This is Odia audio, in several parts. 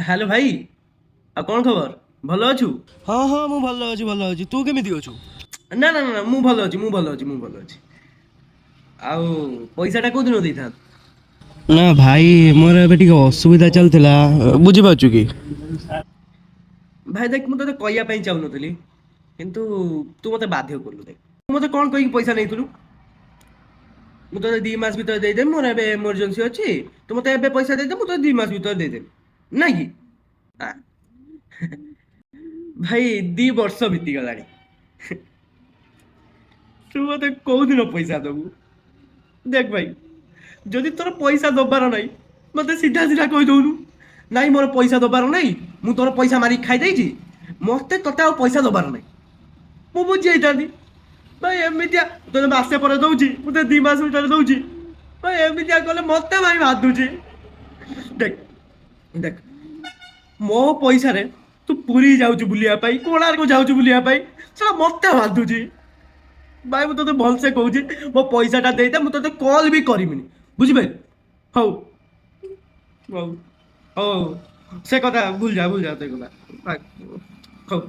ହ୍ୟାଲୋ ଭାଇ, ଆଉ କ'ଣ ଖବର? ଭଲ ଅଛୁ? ହଁ ହଁ ମୁଁ ଭଲ ଅଛି ତୁ କେମିତି ଅଛୁ? ନା ନା ନା, ମୁଁ ଭଲ ଅଛି, ମୁଁ ଭଲ ଅଛି। ଆଉ ପଇସାଟା କୋଉ ଦିନ ଦେଇଥାନ୍ତ? ନା ଭାଇ ମୋର ଏବେ ଟିକେ ଅସୁବିଧା ଚାଲିଥିଲା, ବୁଝିପାରୁଛୁ କି? ଭାଇ ଦେଖ, ମୁଁ ତତେ କହିବା ପାଇଁ ଚାହୁଁନଥିଲି, କିନ୍ତୁ ତୁ ମତେ ବାଧ୍ୟ କଲୁ। ଦେଖ, ତୁ ମତେ କ'ଣ କହିକି ପଇସା ନେଇଥିଲୁ? ମୁଁ ତତେ 2 ମାସ ଭିତରେ ଦେଇଦେବି, ମୋର ଏବେ ଏମର୍ଜେନ୍ସି ଅଛି। ତୁ ମତେ ଏବେ ପଇସା ଦେଇଦେ, ମୁଁ ତତେ 2 ମାସ ଭିତରେ ଦେଇଦେବି। ନାଇଁ କି? ଆ, ଭାଇ 2 ବର୍ଷ ବିତିଗଲାଣି। ତୁ ମତେ କୋଉଦିନ ପଇସା ଦବୁ? ଦେଖ ଭାଇ, ଯଦି ତୋର ପଇସା ଦବାର ନାହିଁ, ମତେ ସିଧା ସିଧା କହିଦଉନୁ। ନାଇଁ ମୋର ପଇସା ଦବାର ନାହିଁ, ମୁଁ ତୋର ପଇସା ମାରିକି ଖାଇଦେଇଛି, ମତେ ତତେ ଆଉ ପଇସା ଦବାର ନାହିଁ। ମୁଁ ବୁଝି ଯାଇଥାନ୍ତି। ଭାଇ ଏମିତିଆ ତୋତେ ମାସେ ପରେ ଦଉଛି, ମୁଁ ତତେ 2 ମାସ ଭିତରେ ଦଉଛି। ଭାଇ ଏମିତିଆ କଲେ ମତେ ଭାଇ ବାଧୁଛି। ଦେଖ ଦେଖ, ମୋ ପଇସାରେ ତୁ ପୁରୀ ଯାଉଛୁ ବୁଲିବା ପାଇଁ, କୋଣାର୍କ ଯାଉଛୁ ବୁଲିବା ପାଇଁ, ସେଟା ମତେ ବାଧୁଛି। ଭାଇ ମୁଁ ତତେ ଭଲସେ କହୁଛି, ମୋ ପଇସାଟା ଦେଇଦେ, ମୁଁ ତତେ କଲ୍ ବି କରିବିନି। ବୁଝିପାରିଲୁ? ହଉ ହଉ ହଉ, ସେ କଥା ଭୁଲ ଯା ସେ କଥା। ଭାଇ, ହଉ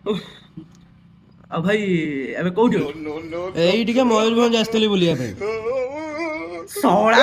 ହଉ। ଆଉ ଭାଇ ଏବେ କୋଉଠି No, ଅଛୁ? no, no, ଏଇ ଟିକେ ମୟୂରଭଞ୍ଜ ଆସିଥିଲି ବୁଲିବା ପାଇଁ। no. ଶଳା